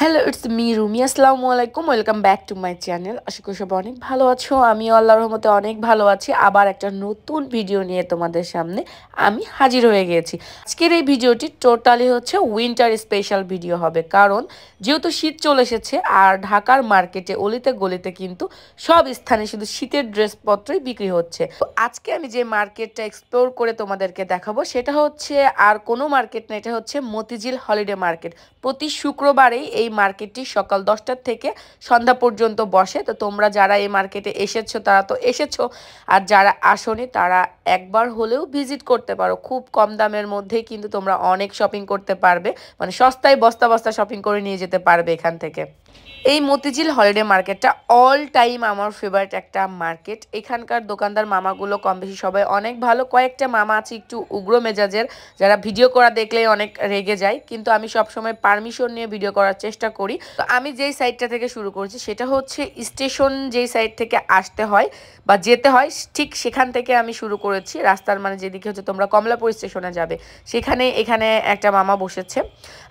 Hello, it's me Rumi. আসসালামু আলাইকুম, welcome back to my channel. আশা করি সবাই অনেক ভালো আছো। আমিও আল্লাহর রহমতে অনেক ভালো আছি। আবার একটা নতুন ভিডিও নিয়ে তোমাদের সামনে আমি হাজির হয়ে গিয়েছি। আজকের এই ভিডিওটি টোটালি হচ্ছে উইন্টার স্পেশাল ভিডিও হবে, কারণ যেহেতু শীত চলে এসেছে আর ঢাকার মার্কেটে অলিতে গলিতে কিন্তু সব স্থানে শুধু শীতের ড্রেসপত্রই বিক্রি হচ্ছে। তো আজকে আমি যে মার্কেটটা এক্সপ্লোর করে তোমাদেরকে দেখাবো সেটা হচ্ছে আর কোনো মার্কেট না, এটা হচ্ছে মতিঝিল হলিডে মার্কেট। প্রতি শুক্রবারেই এই মার্কেটটি সকাল 10টার থেকে সন্ধ্যা পর্যন্ত বসে। তো তোমরা যারা এই মার্কেটে এসেছো তারা তো এসেছো, আর যারা আসোনি তারা একবার হলেও ভিজিট করতে পারো। খুব কম দামের মধ্যেই কিন্তু তোমরা অনেক শপিং করতে পারবে, মানে সস্তায় বস্তা বস্তা শপিং করে নিয়ে যেতে পারবে এখান থেকে। এই মতিঝিল হলিডে মার্কেটটা অল টাইম আমার ফেভারিট একটা মার্কেট। এখানকার দোকানদার মামাগুলো কম বেশি সবাই অনেক ভালো। কয়েকটা মামা আছে একটু উগ্র মেজাজের, যারা ভিডিও করা দেখলেই অনেক রেগে যায়, কিন্তু আমি সবসময় পারমিশন নিয়ে ভিডিও করার চেষ্টা করি। তো আমি যেই সাইডটা থেকে শুরু করছি সেটা হচ্ছে স্টেশন, যেই সাইড থেকে আসতে হয় বা যেতে হয় ঠিক সেখান থেকে আমি শুরু করেছি। রাস্তার মানে যেদিকে হচ্ছে তোমরা কমলাপুর স্টেশনে যাবে এখানে একটা মামা বসেছে।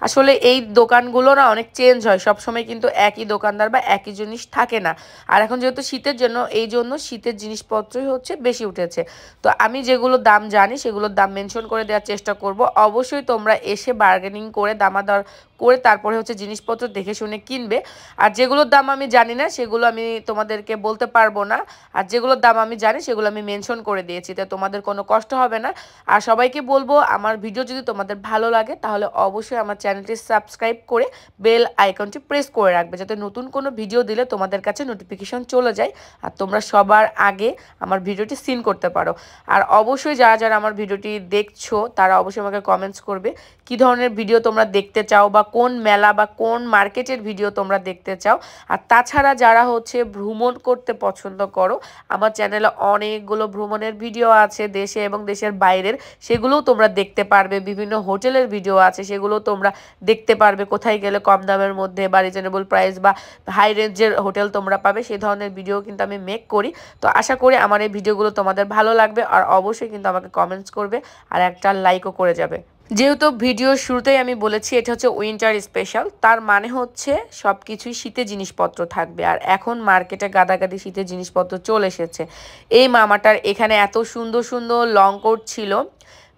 আসলে এই দোকানগুলো না অনেক চেঞ্জ হয়, সবসময় কিন্তু একই দোকানদার বা একই জিনিস থাকে না। আর এখন যেহেতু শীতের জন্য এই জন্য শীতের জিনিসপত্রই হচ্ছে বেশি উঠেছে। তো আমি যেগুলোর দাম জানি সেগুলোর দাম মেনশন করে দেওয়ার চেষ্টা করব। অবশ্যই তোমরা এসে বার্গেনিং করে দামাদর করে তারপরে হচ্ছে জিনিসপত্র দেখে শুনে কিনবে। আর যেগুলোর দাম আমি জানি না সেগুলো আমি তোমাদেরকে বলতে পারবো না, আর যেগুলোর দাম আমি জানি সেগুলো আমি মেনশন করে দিয়েছি, তো তোমাদের কোনো কষ্ট হবে না। আর সবাইকে বলবো, আমার ভিডিও যদি তোমাদের ভালো লাগে তাহলে অবশ্যই আমার চ্যানেলটি সাবস্ক্রাইব করে বেল আইকনটি প্রেস করে রাখবে, যাতে নতুন কোনো ভিডিও দিলে তোমাদের কাছে নোটিফিকেশন চলে যায় আর তোমরা সবার আগে আমার ভিডিওটি সিন করতে পারো। আর অবশ্যই যারা যারা আমার ভিডিওটি দেখছো তারা অবশ্যই আমাকে কমেন্টস করবে কী ধরনের ভিডিও তোমরা দেখতে চাও, বা কোন মেলা বা কোন মার্কেটের ভিডিও তোমরা দেখতে চাও। আর তাছাড়া যারা হচ্ছে ভ্রমণ করতে পছন্দ করো, আমার চ্যানেলে অনেকগুলো ভ্রমণের ভিডিও আছে দেশে এবং দেশের বাইরের, সেগুলোও তোমরা দেখতে পারবে। বিভিন্ন হোটেলের ভিডিও আছে, সেগুলো তোমরা দেখতে পারবে। কোথায় গেলে কম দামের মধ্যে বা রিজনেবল প্রাইস বা হাই রেঞ্জের হোটেল তোমরা পাবে, সেই ধরনের ভিডিও কিন্তু আমি মেক করি। তো আশা করি আমার এই ভিডিওগুলো তোমাদের ভালো লাগবে, আর অবশ্যই কিন্তু আমাকে কমেন্টস করবে আর একটা লাইকও করে যাবে। যেহেতু ভিডিওর শুরুতেই আমি বলেছি এটা হচ্ছে উইন্টার স্পেশাল, তার মানে হচ্ছে সব কিছুই শীতের জিনিসপত্র থাকবে। আর এখন মার্কেটে গাদাগাদি শীতের জিনিসপত্র চলে এসেছে। এই মামাটার এখানে এত সুন্দর সুন্দর লং কোট ছিল,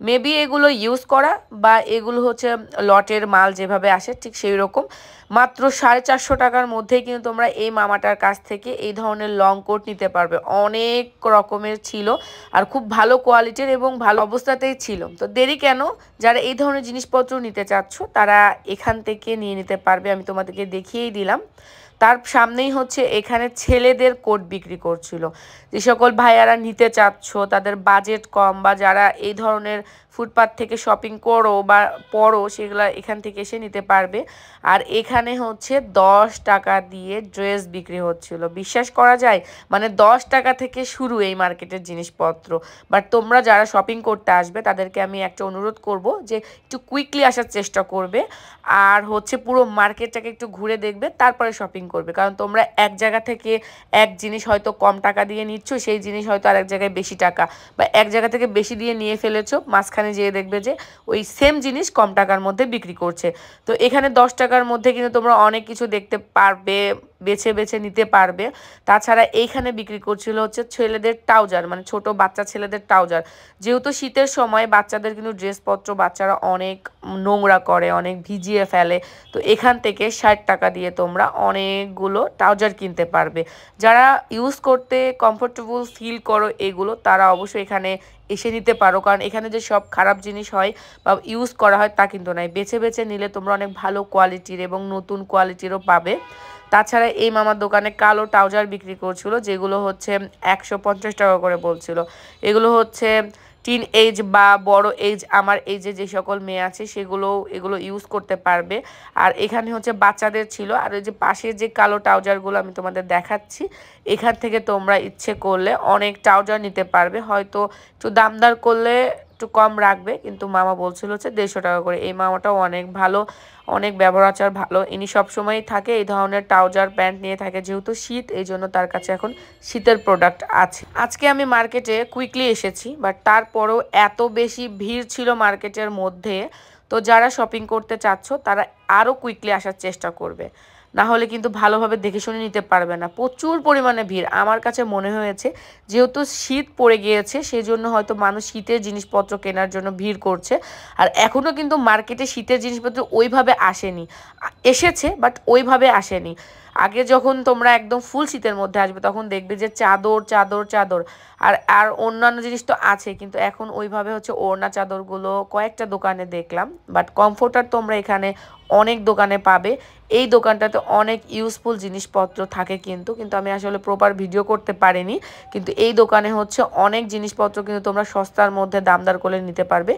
মেবি এগুলো ইউজ করা বা এগুলো হচ্ছে লটের মাল যেভাবে আসে ঠিক সেই রকম। মাত্র 450 টাকার মধ্যেই কিন্তু তোমরা এই মামাটার কাছ থেকে এই ধরনের লং কোট নিতে পারবে। অনেক রকমের ছিল আর খুব ভালো কোয়ালিটির এবং ভালো অবস্থাতেই ছিল। তো দেরি কেন, যারা এই ধরনের জিনিসপত্র নিতে চাচ্ছ তারা এখান থেকে নিয়ে নিতে পারবে। আমি তোমাদেরকে দেখিয়েই দিলাম। তার সামনেই হচ্ছে এখানে ছেলেদের কোট বিক্রি করছিল। যে সকল ভাইয়ারা নিতে চাচ্ছ, তাদের বাজেট কম বা যারা এই ধরনের ফুটপাথ থেকে শপিং করো বা পড়ো, সেগুলো এখান থেকে এসে নিতে পারবে। আর এখানে হচ্ছে 10 টাকা দিয়ে ড্রেস বিক্রি হচ্ছিল, বিশ্বাস করা যায়? মানে 10 টাকা থেকে শুরু এই মার্কেটের জিনিসপত্র। বাট তোমরা যারা শপিং করতে আসবে তাদেরকে আমি একটা অনুরোধ করব যে একটু কুইকলি আসার চেষ্টা করবে, আর হচ্ছে পুরো মার্কেটটাকে একটু ঘুরে দেখবে, তারপরে শপিং করবে। কারণ তোমরা এক জায়গা থেকে এক জিনিস হয়তো কম টাকা দিয়ে নিচ্ছ, সেই জিনিস হয়তো আর এক জায়গায় বেশি টাকা, বা এক জায়গা থেকে বেশি দিয়ে নিয়ে ফেলেছো, মাঝখানে যেয়ে দেখবে যে ওই সেম জিনিস কম টাকার মধ্যে বিক্রি করছে। তো এখানে 10 টাকার মধ্যে কিন্তু তোমরা অনেক কিছু দেখতে পারবে, বেছে বেছে নিতে পারবে। তাছাড়া এইখানে বিক্রি করছিল হচ্ছে ছেলেদের ট্রাউজার, মানে ছোট বাচ্চা ছেলেদের ট্রাউজার। যেহেতু শীতের সময় বাচ্চাদের কিন্তু ড্রেসপত্র বাচ্চারা অনেক নোংরা করে, অনেক ভিজিয়ে ফেলে। তো এখান থেকে 60 টাকা দিয়ে তোমরা অনেকগুলো ট্রাউজার কিনতে পারবে। যারা ইউজ করতে কমফোর্টেবল ফিল করো এগুলো, তারা অবশ্যই এখানে এসে নিতে পারো, কারণ এখানে যে সব খারাপ জিনিস হয় বা ইউজ করা হয় তা কিন্তু নয়। বেছে বেছে নিলে তোমরা অনেক ভালো কোয়ালিটির এবং নতুন কোয়ালিটিরও পাবে। তাছাড়া এই মামার দোকানে কালো ট্রাউজার বিক্রি করছিল, যেগুলো হচ্ছে 150 টাকা করে বলছিল। এগুলো হচ্ছে টিন এজ বা বড় এজ, আমার এজে যে সকল মেয়ে আছে এগুলো ইউজ করতে পারবে। আর এখানে হচ্ছে বাচ্চাদের ছিল। আর ওই যে পাশে যে কালো ট্রাউজারগুলো আমি তোমাদের দেখাচ্ছি, এখান থেকে তোমরা ইচ্ছে করলে অনেক ট্রাউজার নিতে পারবে। হয়তো একটু দামদার করলে একটু কম রাখবে, কিন্তু মামা বলছিল হচ্ছে 150 টাকা করে। এই মামাটাও অনেক ভালো, অনেক ব্যবহার আচার ভালো। ইনি সবসময়ই থাকে এই ধরনের ট্রাউজার প্যান্ট নিয়ে থাকে, যেহেতু শীত এই জন্য তার কাছে এখন শীতের প্রোডাক্ট আছে। আজকে আমি মার্কেটে কুইকলি এসেছি, বাট তারপরেও এত বেশি ভিড় ছিল মার্কেটের মধ্যে। তো যারা শপিং করতে চাচ্ছ তারা আরও কুইকলি আসার চেষ্টা করবে, না হলে কিন্তু ভালোভাবে দেখে শুনে নিতে পারবে না। প্রচুর পরিমাণে ভিড় আমার কাছে মনে হয়েছে, যেহেতু শীত পড়ে গিয়েছে সেই জন্য হয়তো মানুষ শীতের জিনিসপত্র কেনার জন্য ভিড় করছে। আর এখনও কিন্তু মার্কেটে শীতের জিনিসপত্র ওইভাবে আসেনি, এসেছে বাট ওইভাবে আসেনি। আগে যখন তোমরা একদম ফুল শীতের মধ্যে আসবে তখন দেখবে যে চাদর চাদর চাদর আর আর অন্যান্য জিনিস তো আছে, কিন্তু এখন ওইভাবে হচ্ছে ওড়না চাদরগুলো কয়েকটা দোকানে দেখলাম, বাট কমফোর্টার তোমরা এখানে অনেক দোকানে পাবে। এই দোকানটাতে অনেক ইউজফুল জিনিসপত্র থাকে, কিন্তু কিন্তু আমি আসলে প্রপার ভিডিও করতে পারিনি। কিন্তু এই দোকানে হচ্ছে অনেক জিনিসপত্র কিন্তু তোমরা সস্তার মধ্যে দামদার করে নিতে পারবে।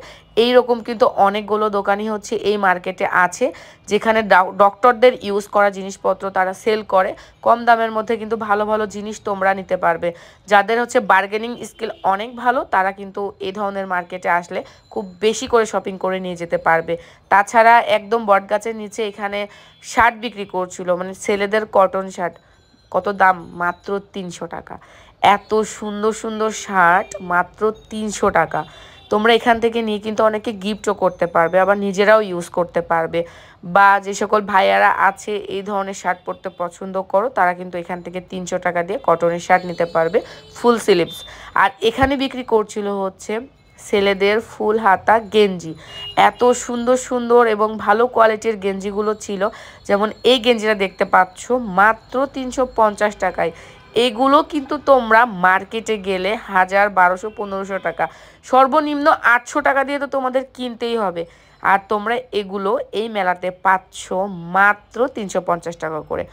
এই রকম কিন্তু অনেকগুলো দোকানই হচ্ছে এই মার্কেটে আছে, যেখানে ডক্টরদের ইউজ করা জিনিসপত্র তারা সেল করে কম দামের মধ্যে, কিন্তু ভালো ভালো জিনিস তোমরা নিতে পারবে। যাদের হচ্ছে বার্গেনিং স্কিল অনেক ভালো তারা কিন্তু এই ধরনের মার্কেটে আসলে খুব বেশি করে শপিং করে নিয়ে যেতে পারবে। তাছাড়া একদম বটগাছের নিচে এখানে শার্ট বিক্রি করছিল, মানে ছেলেদের কটন শার্ট। কত দাম? মাত্র 300 টাকা। এত সুন্দর সুন্দর শার্ট মাত্র 300 টাকা। তোমরা এখান থেকে নিয়ে কিন্তু অনেকে গিফটও করতে পারবে, আবার নিজেরাও ইউজ করতে পারবে। বা যে সকল ভাইয়ারা আছে এই ধরনের শার্ট পরতে পছন্দ করো তারা কিন্তু এখান থেকে 300 টাকা দিয়ে কটনের শার্ট নিতে পারবে, ফুল স্লিভস। আর এখানে বিক্রি করছিল হচ্ছে ছেলেদের ফুল হাতা গেঞ্জি। এত সুন্দর সুন্দর এবং ভালো কোয়ালিটির গেঞ্জিগুলো ছিল, যেমন এই গেঞ্জিটা দেখতে পাচ্ছ মাত্র 350 টাকায়। এগুলো কিন্তু তোমরা মার্কেটে গেলে 1000, 1200, 1500 টাকা, সর্বনিম্ন 800 টাকা দিয়ে তো তোমাদের কিনতেই হবে। আর তোমরা এগুলো এই মেলাতে পাচ্ছ মাত্র 350 টাকা করে।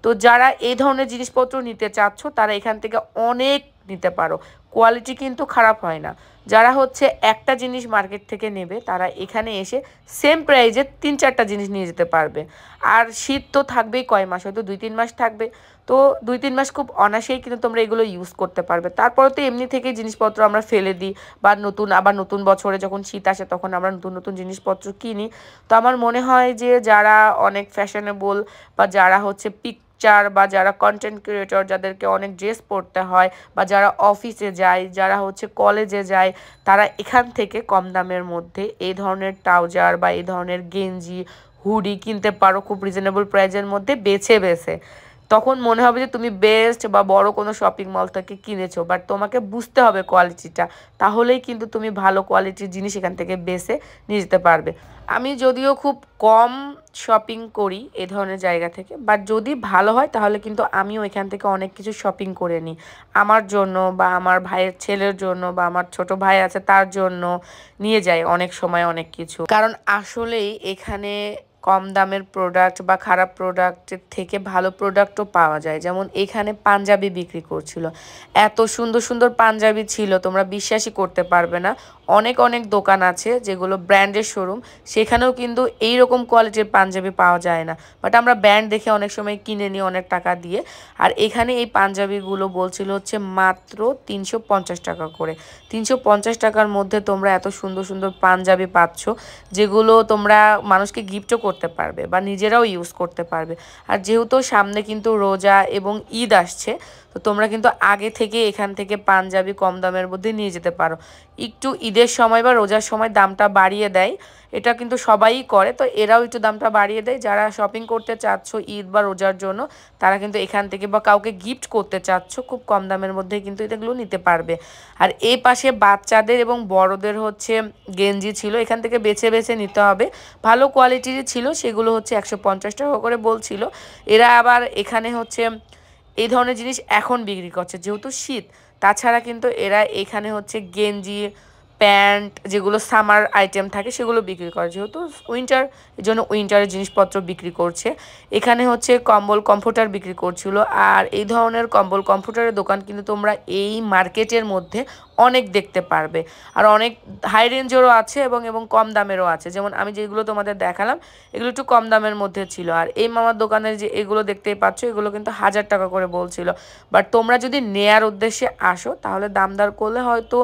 তো যারা এই ধরনের জিনিসপত্র নিতে চাচ্ছ তারা এখান থেকে অনেক নিতে পারো, কোয়ালিটি কিন্তু খারাপ হয় না। যারা হচ্ছে একটা জিনিস মার্কেট থেকে নেবে তারা এখানে এসে সেম প্রাইজে 3-4টা জিনিস নিয়ে যেতে পারবে। আর শীত তো থাকবেই কয় মাস, হয়তো 2-3 মাস থাকবে। তো 2-3 মাস খুব অনায়াসেই কিন্তু তোমরা এগুলো ইউজ করতে পারবে। তারপরে তো এমনি থেকেই জিনিসপত্র আমরা ফেলে দিই, বা আবার নতুন বছরে যখন শীত আসে তখন আমরা নতুন নতুন জিনিসপত্র কিনি। তো আমার মনে হয় যে যারা অনেক ফ্যাশনেবল বা যারা হচ্ছে বা যারা কন্টেন্ট ক্রিয়েটর, যাদেরকে অনেক ড্রেস পরতে হয়, বা যারা অফিসে যায়, যারা হচ্ছে কলেজে যায়, তারা এখান থেকে কম দামের মধ্যে এই ধরনের ট্রাউজার বা এই ধরনের গেঞ্জি, হুডি কিনতে পারো খুব রিজনেবল প্রাইজের মধ্যে বেছে বেছে। তখন মনে হবে যে তুমি বেস্ট বা বড় কোনো শপিং মল থেকে কিনেছো, বাট তোমাকে বুঝতে হবে কোয়ালিটিটা, তাহলেই কিন্তু তুমি ভালো কোয়ালিটির জিনিস এখান থেকে বেছে নিয়ে যেতে পারবে। আমি যদিও খুব কম শপিং করি এ ধরনের জায়গা থেকে, বাট যদি ভালো হয় তাহলে কিন্তু আমিও এখান থেকে অনেক কিছু শপিং করে নিই আমার জন্য, বা আমার ভাইয়ের ছেলের জন্য, বা আমার ছোট ভাই আছে তার জন্য নিয়ে যাই অনেক সময় অনেক কিছু। কারণ আসলেই এখানে কম দামের প্রোডাক্ট বা খারাপ প্রোডাক্টের থেকে ভালো প্রোডাক্টও পাওয়া যায়। যেমন এখানে পাঞ্জাবি বিক্রি করছিল, এত সুন্দর সুন্দর পাঞ্জাবি ছিল তোমরা বিশ্বাসই করতে পারবে না। অনেক অনেক দোকান আছে যেগুলো ব্র্যান্ডের শোরুম, সেখানেও কিন্তু এই রকম কোয়ালিটির পাঞ্জাবি পাওয়া যায় না, বাট আমরা ব্র্যান্ড দেখে অনেক সময় কিনে নিই অনেক টাকা দিয়ে। আর এখানে এই পাঞ্জাবিগুলো বলছিল হচ্ছে মাত্র 350 টাকা করে। 350 টাকার মধ্যে তোমরা এত সুন্দর সুন্দর পাঞ্জাবি পাচ্ছ, যেগুলো তোমরা মানুষকে গিফটও করতে পারবে বা নিজেরাও ইউজ করতে পারবে। আর যেহেতু সামনে কিন্তু রোজা এবং ঈদ আসছে, তো তোমরা কিন্তু আগে থেকে এখান থেকে পাঞ্জাবি কম দামের মধ্যে নিয়ে যেতে পারো। একটু ঈদের সময় বা রোজার সময় দামটা বাড়িয়ে দেয়, এটা কিন্তু সবাই করে, তো এরাও একটু দামটা বাড়িয়ে দেয়। যারা শপিং করতে চাচ্ছ ঈদ বা রোজার জন্য তারা কিন্তু এখান থেকে, বা কাউকে গিফট করতে চাচ্ছ, খুব কম দামের মধ্যে কিন্তু এগুলো নিতে পারবে। আর এই পাশে বাচ্চাদের এবং বড়দের হচ্ছে গেঞ্জি ছিল, এখান থেকে বেছে বেছে নিতে হবে। ভালো কোয়ালিটির ছিল, সেগুলো হচ্ছে 150 টাকা করে বলছিল। এরা আবার এখানে হচ্ছে এই ধরনের জিনিস এখন বিক্রি করছে যেহেতু শীত। তাছাড়া কিন্তু এরা এখানে হচ্ছে গেঞ্জি, প্যান্ট, যেগুলো সামার আইটেম থাকে সেগুলো বিক্রি করে, যেহেতু উইন্টার, এই জন্য উইন্টারের জিনিসপত্র বিক্রি করছে। এখানে হচ্ছে কম্বল কমফোর্টার বিক্রি করছিল। আর এই ধরনের কম্বল কমফোর্টারের দোকান কিন্তু তোমরা এই মার্কেটের মধ্যে অনেক দেখতে পারবে। আর অনেক হাই রেঞ্জেরও আছে এবং কম দামেরও আছে। যেমন আমি যেগুলো তোমাদের দেখালাম এগুলো একটু কম দামের মধ্যে ছিল। আর এই মামার দোকানের যে এগুলো দেখতেই পাচ্ছ এগুলো কিন্তু 1000 টাকা করে বলছিল। বাট তোমরা যদি নেয়ার উদ্দেশ্যে আসো তাহলে দামদার করলে হয়তো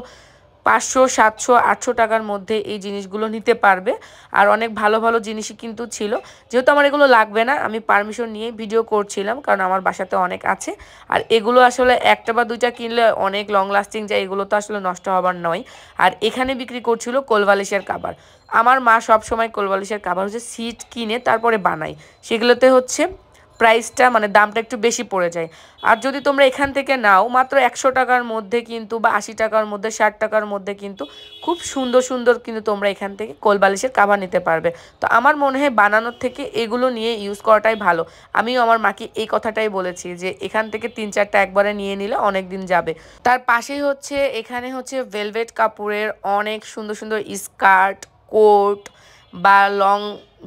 500, 700, 800 টাকার মধ্যে এই জিনিসগুলো নিতে পারবে। আর অনেক ভালো ভালো জিনিসই কিন্তু ছিল। যেহেতু আমার এগুলো লাগবে না, আমি পারমিশন নিয়ে ভিডিও করছিলাম, কারণ আমার বাসাতে অনেক আছে। আর এগুলো আসলে একটা বা দুইটা কিনলে অনেক লং লাস্টিং যায়, এগুলো তো আসলে নষ্ট হবার নয়। আর এখানে বিক্রি করছিল কোলবালিশের কাবার। আমার মা সব সময় কোলবালিশের কাভার হচ্ছে সিট কিনে তারপরে বানায়, সেগুলোতে হচ্ছে প্রাইসটা মানে দামটা একটু বেশি পড়ে যায়। আর যদি তোমরা এখান থেকে নাও মাত্র 100 টাকার মধ্যে কিন্তু বা 80 টাকার মধ্যে 60 টাকার মধ্যে কিন্তু খুব সুন্দর সুন্দর কিন্তু তোমরা এখান থেকে কোলবালিশের কাভার নিতে পারবে। তো আমার মনে হয় বানানোর থেকে এগুলো নিয়ে ইউজ করাটাই ভালো। আমিও আমার মাকে এই কথাটাই বলেছি যে এখান থেকে 3-4টা একবারে নিয়ে নিলে অনেক দিন যাবে। তার পাশেই হচ্ছে এখানে হচ্ছে ভেলভেট কাপড়ের অনেক সুন্দর সুন্দর স্কার্ট, কোট বা লং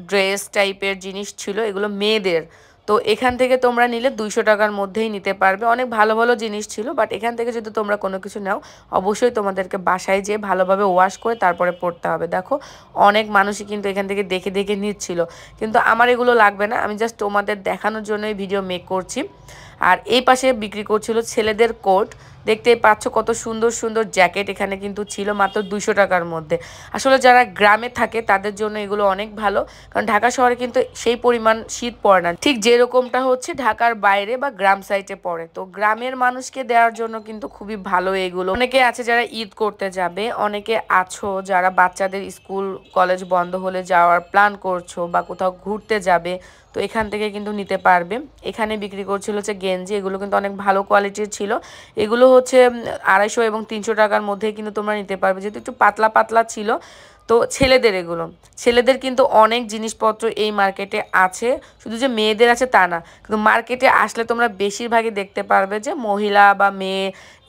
ড্রেস টাইপের জিনিস ছিল, এগুলো মেয়েদের। তো এখান থেকে তোমরা নিলে 200 টাকার মধ্যেই নিতে পারবে। অনেক ভালো ভালো জিনিস ছিল, বাট এখান থেকে যদি তোমরা কোনো কিছু নাও অবশ্যই তোমাদেরকে বাসায় যেয়ে ভালোভাবে ওয়াশ করে তারপরে পরতে হবে। দেখো অনেক মানুষই কিন্তু এখান থেকে দেখে দেখে নিচ্ছিল, কিন্তু আমার এগুলো লাগবে না, আমি জাস্ট তোমাদের দেখানোর জন্যই ভিডিও মেক করছি। আর এই পাশে বিক্রি করছিল ছেলেদের কোট, দেখতেই পাচ্ছ কত সুন্দর সুন্দর জ্যাকেট এখানে কিন্তু ছিল মাত্র 200 টাকার মধ্যে। আসলে যারা গ্রামে থাকে তাদের জন্য এগুলো অনেক ভালো, কারণ ঢাকা শহরে কিন্তু সেই পরিমাণ শীত পড়ে না, ঠিক যেরকমটা হচ্ছে ঢাকার বাইরে বা গ্রাম সাইডে পড়ে। তো গ্রামের মানুষকে দেওয়ার জন্য কিন্তু খুবই ভালো এগুলো। অনেকে আছে যারা ঈদ করতে যাবে, অনেকে আছো যারা বাচ্চাদের স্কুল কলেজ বন্ধ হলে যাওয়ার প্ল্যান করছো বা কোথাও ঘুরতে যাবে, তো এখান থেকে কিন্তু নিতে পারবে। এখানে বিক্রি করছিল হচ্ছে গেঞ্জি, এগুলো কিন্তু অনেক ভালো কোয়ালিটির ছিল। এগুলো হচ্ছে 250 এবং 300 টাকার মধ্যে কিন্তু তোমরা নিতে পারবে, যেহেতু একটু পাতলা পাতলা ছিল। তো ছেলেদের এগুলো, ছেলেদের কিন্তু অনেক জিনিসপত্র এই মার্কেটে আছে, শুধু যে মেয়েদের আছে তা না, কিন্তু মার্কেটে আসলে তোমরা বেশিরভাগই দেখতে পারবে যে মহিলা বা মেয়ে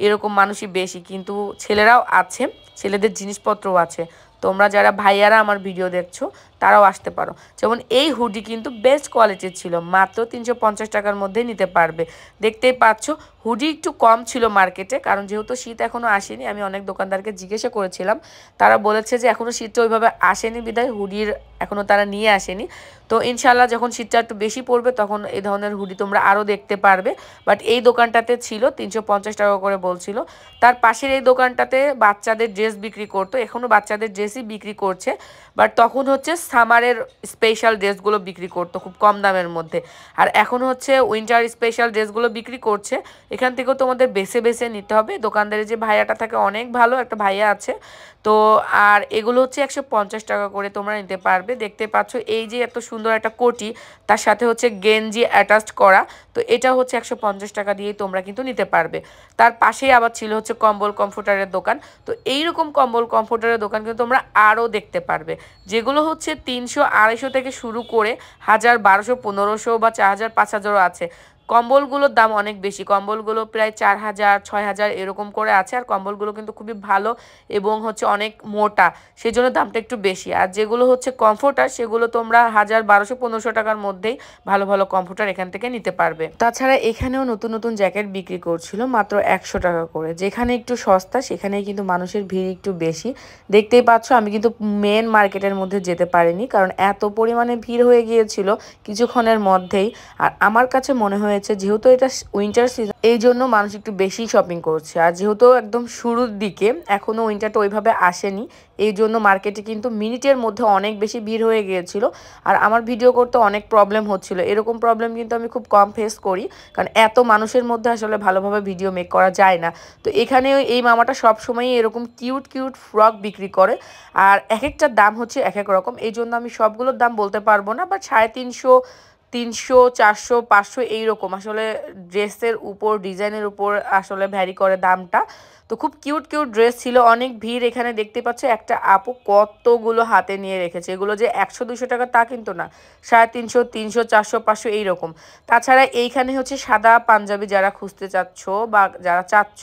এরকম মানুষই বেশি, কিন্তু ছেলেরাও আছে, ছেলেদের জিনিসপত্রও আছে। তোমরা যারা ভাইয়ারা আমার ভিডিও দেখছো তারাও আসতে পারো। যেমন এই হুডি কিন্তু বেস্ট কোয়ালিটির ছিল, মাত্র 350 টাকার মধ্যে নিতে পারবে। দেখতেই পাচ্ছ হুডি একটু কম ছিল মার্কেটে, কারণ যেহেতু শীত এখনও আসেনি। আমি অনেক দোকানদারকে জিজ্ঞাসা করেছিলাম, তারা বলেছে যে এখনও শীতটা ওইভাবে আসেনি বিধায় হুডির এখনও তারা নিয়ে আসেনি। তো ইনশাল্লাহ যখন শীতটা একটু বেশি পড়বে তখন এই ধরনের হুডি তোমরা আরও দেখতে পারবে। বাট এই দোকানটাতে ছিল 350 টাকা করে বলছিল। তার পাশের এই দোকানটাতে বাচ্চাদের ড্রেস বিক্রি করতো, এখনও বাচ্চাদের ড্রেসই বিক্রি করছে, বাট তখন হচ্ছে সামারের স্পেশাল ড্রেসগুলো বিক্রি করতো খুব কম দামের মধ্যে। আর এখন হচ্ছে উইন্টার স্পেশাল ড্রেসগুলো বিক্রি করছে। এখান থেকেও তোমাদের বেছে বেছে নিতে হবে। দোকানদারের যে ভাইয়াটা থাকে অনেক ভালো একটা ভাইয়া আছে। তো আর এগুলো হচ্ছে 150 টাকা করে তোমরা নিতে পারবে। দেখতে পাচ্ছ এই যে এত সুন্দর একটা কোটি, তার সাথে হচ্ছে গেঞ্জি অ্যাটাচড করা, তো এটা হচ্ছে 150 টাকা দিয়েই তোমরা কিন্তু নিতে পারবে। তার পাশেই আবার ছিল হচ্ছে কম্বল কমফোর্টারের দোকান। তো এইরকম কম্বল কমফোর্টারের দোকান কিন্তু তোমরা আরও দেখতে পারবে, যেগুলো হচ্ছে 300-250 থেকে শুরু করে 1000, 1200, 1500 বা 4000, 5000ও আছে। কম্বলগুলোর দাম অনেক বেশি, কম্বলগুলো প্রায় 4000, 6000 এরকম করে আছে। আর কম্বলগুলো কিন্তু খুবই ভালো এবং হচ্ছে অনেক মোটা, সেই জন্য দামটা একটু বেশি। আর যেগুলো হচ্ছে কমফোর্টার সেগুলো তোমরা 1000, 1200, 1500 টাকার মধ্যেই ভালো ভালো কমফোর্টার এখান থেকে নিতে পারবে। তাছাড়া এখানেও নতুন নতুন জ্যাকেট বিক্রি করছিল মাত্র 100 টাকা করে। যেখানে একটু সস্তা সেখানেই কিন্তু মানুষের ভিড় একটু বেশি। দেখতেই পাচ্ছ আমি কিন্তু মেন মার্কেটের মধ্যে যেতে পারিনি, কারণ এত পরিমাণে ভিড় হয়ে গিয়েছিল কিছুক্ষণের মধ্যেই। আর আমার কাছে মনে হয়েছে যেহেতু এটা উইন্টার সিজন, এই জন্য মানুষ একটু বেশি শপিং করছে। আর যেহেতু একদম শুরুর দিকে এখনও উইন্টারটা ওইভাবে আসেনি, এই জন্য মার্কেটে কিন্তু মিনিটের মধ্যে অনেক বেশি ভিড় হয়ে গিয়েছিল। আর আমার ভিডিও করতে অনেক প্রবলেম হচ্ছিল, এরকম প্রবলেম কিন্তু আমি খুব কম ফেস করি, কারণ এত মানুষের মধ্যে আসলে ভালোভাবে ভিডিও মেক করা যায় না। তো এখানে এই মামাটা সবসময়ই এরকম কিউট কিউট ফ্রক বিক্রি করে, আর এক একটার দাম হচ্ছে এক এক রকম, এই জন্য আমি সবগুলোর দাম বলতে পারবো না। বাট 350, 300, 400, 500 এইরকম আসলে ড্রেসের উপর ডিজাইনের উপর আসলে ভ্যারি করে দামটা। তো খুব কিউট কিউট ড্রেস ছিল, অনেক ভিড়। এখানে দেখতে পাচ্ছ একটা আপু কতগুলো হাতে নিয়ে রেখেছে, এগুলো যে 100-200 টাকা তা কিন্তু না, 350, 300, 400, 500 এইরকম। তাছাড়া এইখানে হচ্ছে সাদা পাঞ্জাবি যারা খুঁজতে চাচ্ছ বা যারা চাচ্ছ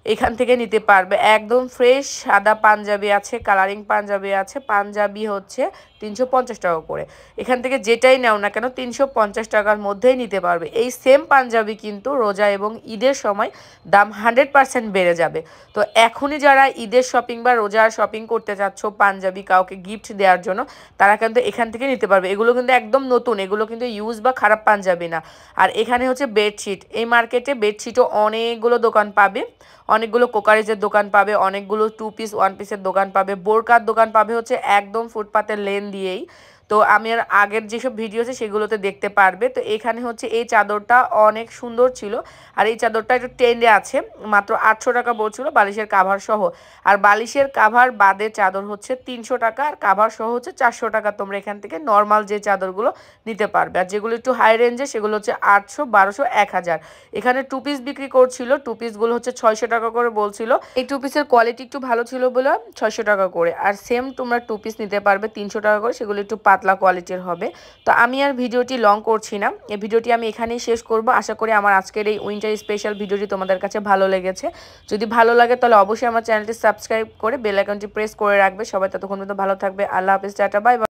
এখান থেকে নিতে পারবে। একদম ফ্রেশ সাদা পাঞ্জাবি আছে, কালারিং পাঞ্জাবি আছে। পাঞ্জাবি হচ্ছে 350 টাকা করে। এখান থেকে যেটাই নাও না কেন 350 টাকার মধ্যেই নিতে পারবে। এই সেম পাঞ্জাবি কিন্তু রোজা এবং ঈদের সময় দাম 100% বেড়ে যাবে। তো এখনই যারা ঈদের শপিং বা রোজার শপিং করতে চাচ্ছ পাঞ্জাবি কাউকে গিফট দেওয়ার জন্য, তারা কিন্তু এখান থেকে নিতে পারবে। এগুলো কিন্তু একদম নতুন, এগুলো কিন্তু ইউজ বা খারাপ পাঞ্জাবি না। আর এখানে হচ্ছে বেডশিট, এই মার্কেটে বেডশিটও অনেকগুলো দোকান পাবে, অনেকগুলো কোকারিজের দোকান পাবে, অনেকগুলো 2 পিস 1 পিসের দোকান পাবে, বোরকার দোকান পাবে হচ্ছে একদম ফুটপাতের লেন দিয়েই। তো আমি আর আগের যেসব ভিডিও আছে সেগুলোতে দেখতে পারবে। তো এখানে হচ্ছে এই চাদরটা অনেক সুন্দর ছিল, আর এই চাদরটা একটু ট্রেন্ডে আছে, মাত্র 800 টাকা বলছিল বালিশের কাভার সহ। আর বালিশের কাভার বাদে চাদর হচ্ছে 300 টাকা, আর কাভার সহ হচ্ছে 400 টাকা। তোমরা এখান থেকে নর্মাল যে চাদরগুলো নিতে পারবে, আর যেগুলো একটু হাই রেঞ্জে সেগুলো হচ্ছে 800, 1200, 1000। এখানে 2 পিস বিক্রি করছিল, 2 পিসগুলো হচ্ছে 600 টাকা করে বলছিল। এই 2 পিসের কোয়ালিটি একটু ভালো ছিল বলে 600 টাকা করে। আর সেম তোমরা 2 পিস নিতে পারবে 300 টাকা করে, সেগুলো একটু পাতলা কোয়ালিটির হবে। তো আমি আর ভিডিওটি লং করছি না, এই ভিডিওটি আমি এখানেই শেষ করব। আশা করি আমার আজকের এই উইন্টার স্পেশাল ভিডিওটি তোমাদের কাছে ভালো লেগেছে। যদি ভালো লাগে তাহলে অবশ্যই আমার চ্যানেলটি সাবস্ক্রাইব করে বেল আইকনটি প্রেস করে রাখবে। সবাই ততক্ষণ পর্যন্ত ভালো থাকবে। আল্লাহ হাফেজ, টাটা, বাই বাই।